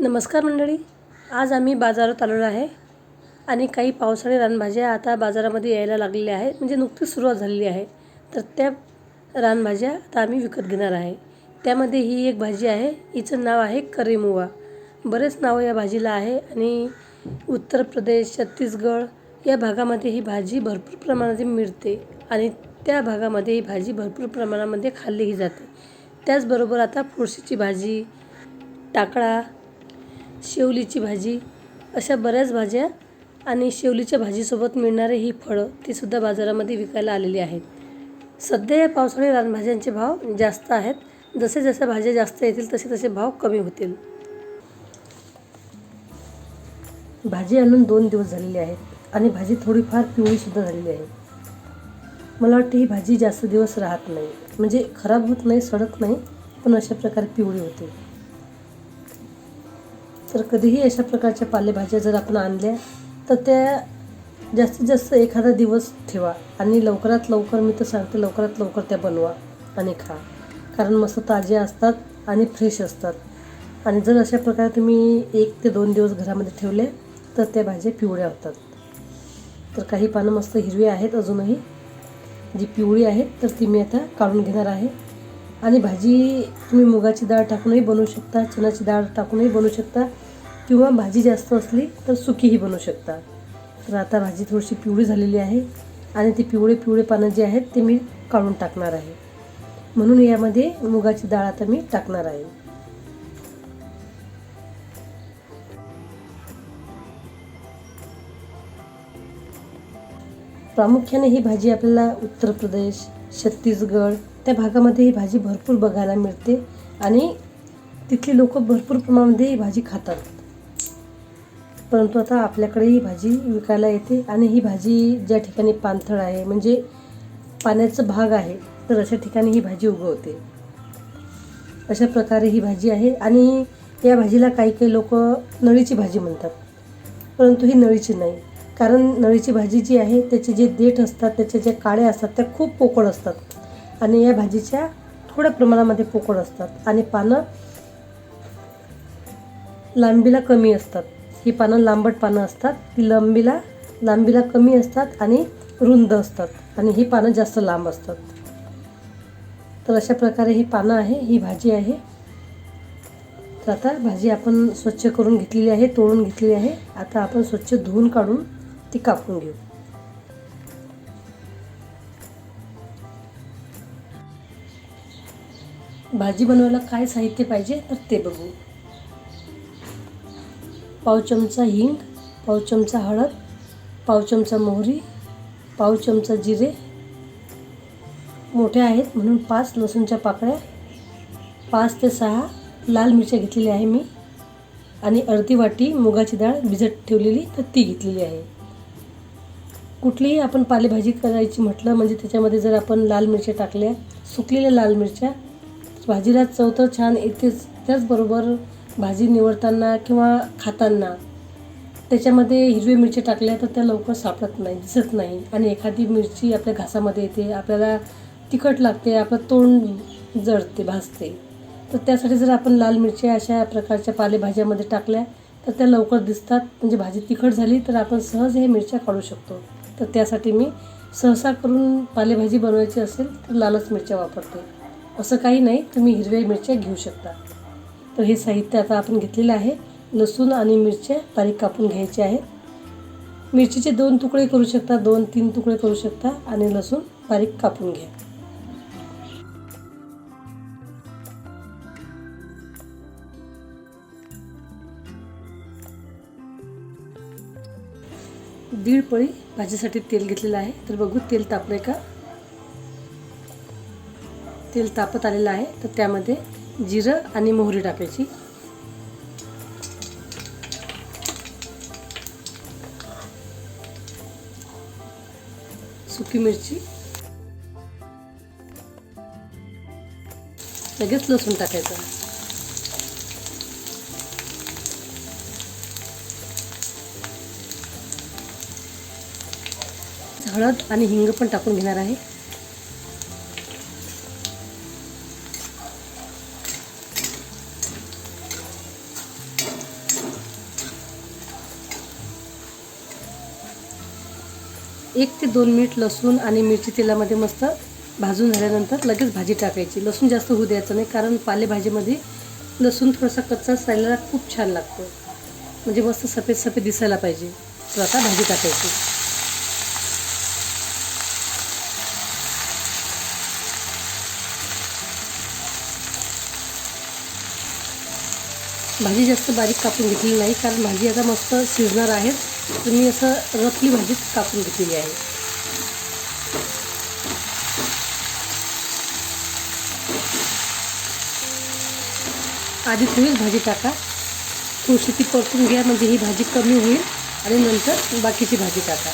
नमस्कार मंडळी, आज आम्ही बाजारात आलेलो आहे आणि काही पावसाळी रानभाज्या आता बाजारामध्ये यायला लागलेल्या आहेत. म्हणजे नुकतीच सुरुवात झालेली आहे. तर त्या रानभाज्या आता आम्ही विकत घेणार आहे. त्यामध्ये ही एक भाजी आहे, हिचं नाव आहे करेमुवा. बरेच नाव या भाजीला आहे आणि उत्तर प्रदेश, छत्तीसगड या भागामध्ये ही भाजी भरपूर प्रमाणात मिळते आणि त्या भागामध्ये ही भाजी भरपूर प्रमाणामध्ये खाल्लीही जाते. त्याचबरोबर आता फुरशीची भाजी, टाकळा, शेवलीची भाजी अशा बऱ्याच भाज्या आणि शेवलीच्या भाजीसोबत मिळणारे ही फळं तीसुद्धा बाजारामध्ये विकायला आलेली आहेत. सध्या या पावसाळी रानभाज्यांचे भाव जास्त आहेत. जसे जसे भाज्या जास्त येतील तसे तसे भाव कमी होतील. भाजी आणून 2 दिवस झालेले आहेत आणि भाजी थोडीफार पिवळीसुद्धा झालेली आहे. मला वाटते ही भाजी जास्त दिवस राहत नाही, म्हणजे खराब होत नाही, सडत नाही, पण अशा प्रकारे पिवळी होते. तर कधीही अशा प्रकारच्या पालेभाज्या जर आपण आणल्या तर त्या जास्तीत जास्त एखादा दिवस ठेवा आणि लवकरात लवकर, मी तर सांगते लवकरात लवकर त्या बनवा आणि खा. कारण मस्त ताज्या असतात आणि फ्रेश असतात. आणि जर अशा प्रकारे तुम्ही 1 ते 2 दिवस घरामध्ये ठेवले तर त्या भाज्या पिवळ्या होतात. तर काही पानं मस्त हिरवी आहेत अजूनही, जी पिवळी आहेत तर ती मी आता काढून घेणार आहे. आणि भाजी तुम्ही मुगाची डाळ टाकूनही बनवू शकता, चण्याची डाळ टाकूनही बनवू शकता किंवा भाजी जास्त असली तर सुकीही बनवू शकता. तर आता भाजी थोडीशी पिवळी झालेली आहे आणि ती पिवळे पानं जी आहेत ते मी काढून टाकणार आहे. म्हणून यामध्ये मुगाची डाळ आता मी टाकणार आहे. प्रामुख्याने ही भाजी आपल्याला उत्तर प्रदेश, छत्तीसगड त्या भागामध्ये ही भाजी भरपूर बघायला मिळते आणि तिथली लोक भरपूर प्रमाणामध्ये ही भाजी खातात. परंतु आता आपल्याकडे ही भाजी विकायला येते आणि ही भाजी ज्या ठिकाणी पाणथळ आहे, म्हणजे पाण्याचा भाग आहे, तर अशा ठिकाणी ही भाजी उगवते. अशा प्रकारे ही भाजी आहे आणि या भाजीला काही लोक नळीची भाजी म्हणतात, परंतु ही नळीची नाही. कारण नळीची भाजी जी आहे त्याचे जे देठ असतात, त्याचे जे काळे असतात त्या खूप पोकळ असतात आणि या भाजीच्या थोड्या प्रमाणामध्ये पोकळ असतात आणि पानं लांबीला कमी असतात. ही पानं लांबट पानं असतात, ती लांबीला कमी असतात आणि रुंद असतात आणि ही पानं जास्त लांब असतात. तर अशा प्रकारे ही पानं आहे, ही भाजी आहे. तर आता भाजी आपण स्वच्छ करून घेतलेली आहे, तोडून घेतलेली आहे. आता आपण स्वच्छ धुवून काढून ती कापून घेऊ. भाजी बनवायला काय साहित्य पाहिजे तर ते बघू. पाव चमचा हिंग, पाव चमचा हळद, पाव चमचा मोहरी, पाव चमचा जिरे, मोठे आहेत म्हणून 5 लसूणच्या पाकळ्या, 5 ते 6 लाल मिरच्या घेतलेल्या आहे मी आणि अर्धी वाटी मुगाची डाळ भिजत ठेवलेली तर ती घेतलेली आहे. कुठलीही आपण पालेभाजी करायची म्हटलं म्हणजे त्याच्यामध्ये जर आपण लाल मिरच्या टाकल्या, सुकलेल्या लाल मिरच्या, भाजीला चव तर छान येतेच. त्याचबरोबर भाजी निवडताना किंवा खाताना त्याच्यामध्ये हिरवी मिरची टाकल्या तर त्या लवकर सापडत नाही, दिसत नाही आणि एखादी मिरची आपल्या घासामध्ये येते, आपल्याला तिखट लागते, आपलं तोंड जळते, भाजते. तर त्यासाठी जर आपण लाल मिरच्या अशा प्रकारच्या पालेभाज्यामध्ये टाकल्या तर त्या लवकर दिसतात. म्हणजे भाजी तिखट झाली तर आपण सहज हे मिरच्या काढू शकतो. तर त्यासाठी मी सहसा करून पालेभाजी बनवायची असेल तर लालच मिरच्या वापरते. असं काही नाही, तुम्ही हिरव्या मिरच्या घेऊ शकता. तर हे साहित्य आता आपण घेतलेलं आहे. लसूण आणि मिरच्या बारीक कापून घ्यायचे आहेत. मिरचीचे 2 तुकडे करू शकता, 2-3 तुकडे करू शकता आणि लसूण बारीक कापून घ्या. दीड पळी भाजीसाठी तेल घेतलेलं आहे. तर बघू तेल तापलंय का. तेल तापत आलेलं आहे तर त्यामध्ये जिरं आणि मोहरी टाकायची. सुकी मिरची, लगेच लसूण टाकायचं. हळद आणि हिंग पण टाकून घेणार आहे. 1 ते 2 मिनिट लसूण आणि मिरची तेलामध्ये मस्त भाजून झाल्यानंतर लगेच भाजी टाकायची. लसूण जास्त होऊ द्यायचं नाही, कारण पालेभाजीमध्ये लसूण थोडासा कच्चाच राहिलेला खूप छान लागतो. म्हणजे मस्त सफेद सफेद दिसायला पाहिजे. तर आता भाजी टाकायची. भाजी जास्त बारीक कापून घेतलेली नाही, कारण भाजी आता मस्त शिजणार आहे. तुम्ही असं रफली भाजी कापून घेतलेली आहे. आधी थोडीच भाजी टाका, थोडीशी ती परतून घ्या, म्हणजे ही भाजी कमी होईल आणि नंतर बाकीची भाजी टाका.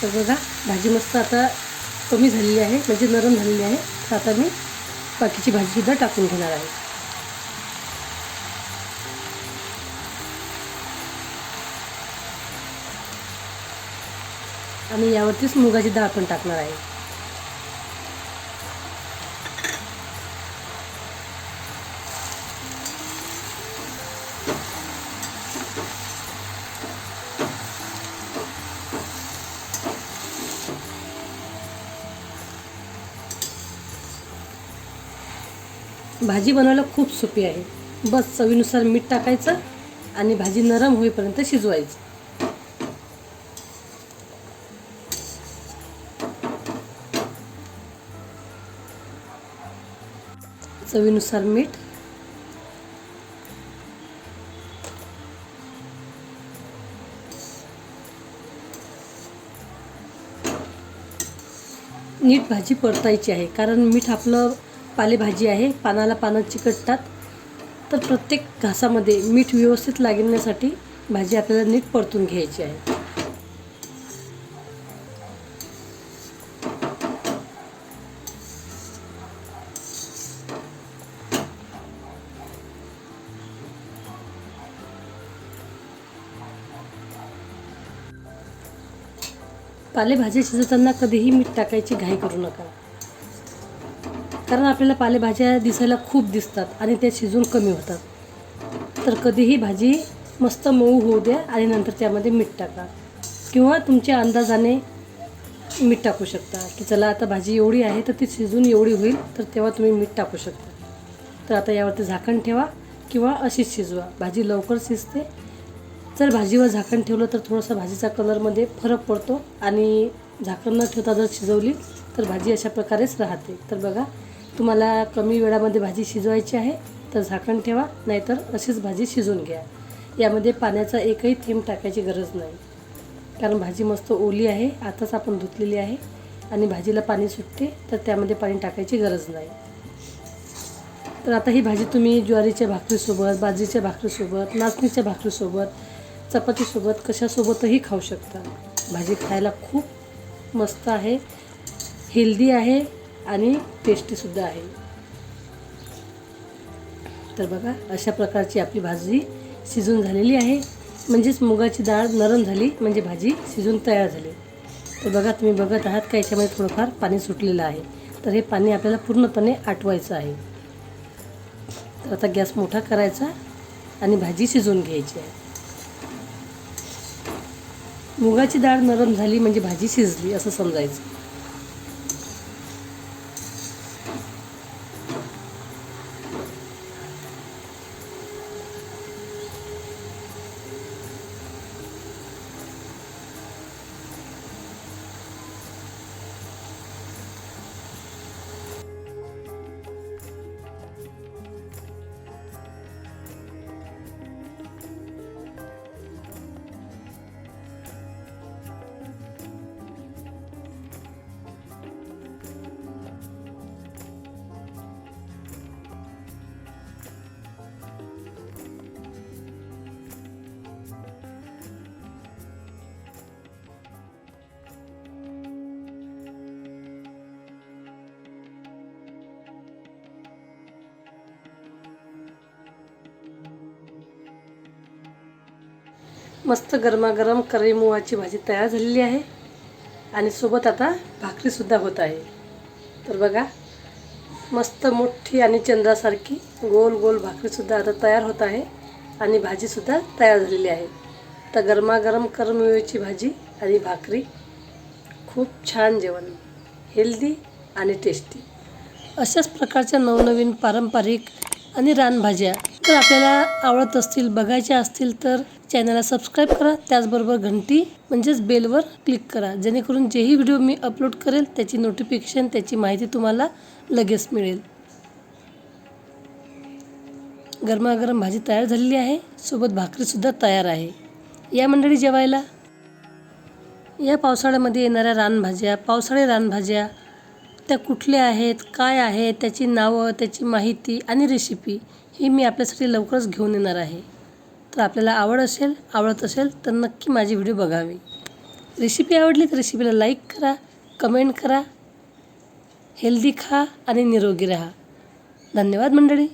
तर बघा भाजी मस्त आता कमी झालेली आहे, म्हणजे नरम झालेली आहे. तर आता मी बाकीची भाजीसुद्धा टाकून घेणार आहे. आणि यावरतीच मुगाची डाळ पण टाकणार आहे. भाजी बनवायला खूप सोपी आहे. बस चवीनुसार मीठ टाकायचं आणि भाजी नरम होईपर्यंत शिजवायचं. चवीनुसार मीठ, नीट भाजी परतायची आहे, कारण मीठ आपलं पालेभाजी आहे, पानाला पानं चिकटतात. तर प्रत्येक घासामध्ये मीठ व्यवस्थित लागण्यासाठी भाजी आपल्याला नीट परतून घ्यायची आहे. पालेभाजी शिजवताना कधीही मीठ टाकायची घाई करू नका, कारण आपल्याला पालेभाज्या दिसायला खूप दिसतात आणि त्या शिजून कमी होतात. तर कधीही भाजी मस्त मऊ होऊ द्या आणि नंतर त्यामध्ये मीठ टाका, किंवा तुमच्या अंदाजाने मीठ टाकू शकता, की चला आता भाजी एवढी आहे तर ती शिजून एवढी होईल, तर तेव्हा तुम्ही मीठ टाकू शकता. तर आता यावरती झाकण ठेवा किंवा अशीच शिजवा, भाजी लवकर शिजते. जर भाजीवर झाकण ठेवलं तर थोडासा भाजीचा कलरमध्ये फरक पडतो, आणि झाकण न ठेवता जर शिजवली तर भाजी अशा प्रकारेच राहते. तर बघा, तुम्हाला कमी वेळामध्ये भाजी शिजवायची आहे तर झाकण ठेवा, नाहीतर अशीच भाजी शिजवून घ्या. यामध्ये पाण्याचा एकही थेंब टाकायची गरज नाही, कारण भाजी मस्त ओली आहे, आताच आपण धुतलेली आहे आणि भाजीला पाणी सुटते, तर त्यामध्ये पाणी टाकायची गरज नाही. तर आता ही भाजी तुम्ही ज्वारीच्या भाकरीसोबत, बाजरीच्या भाकरीसोबत, नाचणीच्या भाकरीसोबत, चपातीसोबत, कशासोबतही खाऊ शकता. भाजी खायला खूप मस्त आहे, हेल्दी आहे आणि टेस्टीसुद्धा आहे. तर बघा, अशा प्रकारची आपली भाजी शिजून झालेली आहे, म्हणजेच मुगाची डाळ नरम झाली म्हणजे भाजी शिजून तयार झाली. तर बघा, तुम्ही बघत आहात का याच्यामध्ये थोडंफार पाणी सुटलेलं आहे. तर हे पाणी आपल्याला पूर्णपणे आटवायचं आहे. तर आता गॅस मोठा करायचा आणि भाजी शिजवून घ्यायची आहे. मुगाची डाळ नरम झाली म्हणजे भाजी शिजली असं समजायचं. मस्त गरमागरम करी मुगाची भाजी तयार झालेली आहे. आणि सोबत आता भाकरीसुद्धा होत आहे. तर बघा, मस्त मोठी आणि चंद्रासारखी गोल गोल भाकरीसुद्धा आता तयार होत आहे आणि भाजीसुद्धा तयार झालेली आहे. तर गरमागरम करमिळची भाजी आणि भाकरी, खूप छान जेवण, हेल्दी आणि टेस्टी. अशाच प्रकारच्या नवनवीन पारंपरिक आणि रानभाज्या जर आपल्याला आवडत असतील, बघायच्या असतील तर चॅनलला सबस्क्राईब करा. त्याचबरोबर घंटी म्हणजेच बेलवर क्लिक करा, जेणेकरून जेही व्हिडिओ मी अपलोड करेल त्याची नोटिफिकेशन, त्याची माहिती तुम्हाला लगेच मिळेल. गरमागरम भाजी तयार झालेली आहे, सोबत भाकरीसुद्धा तयार आहे. या मंडळी जेवायला. या पावसाळ्यामध्ये येणाऱ्या रानभाज्या, पावसाळी रानभाज्या त्या कुठल्या आहेत, काय आहेत, त्याची नावं, त्याची माहिती आणि रेसिपी ही मी आपल्यासाठी लवकरच घेऊन येणार आहे. तर आपल्याला आवडत असेल तर नक्की माझी व्हिडिओ बघावी. रेसिपी आवडली तर रेसिपीला लाईक करा, कमेंट करा. हेल्दी खा आणि निरोगी राहा. धन्यवाद मंडळी.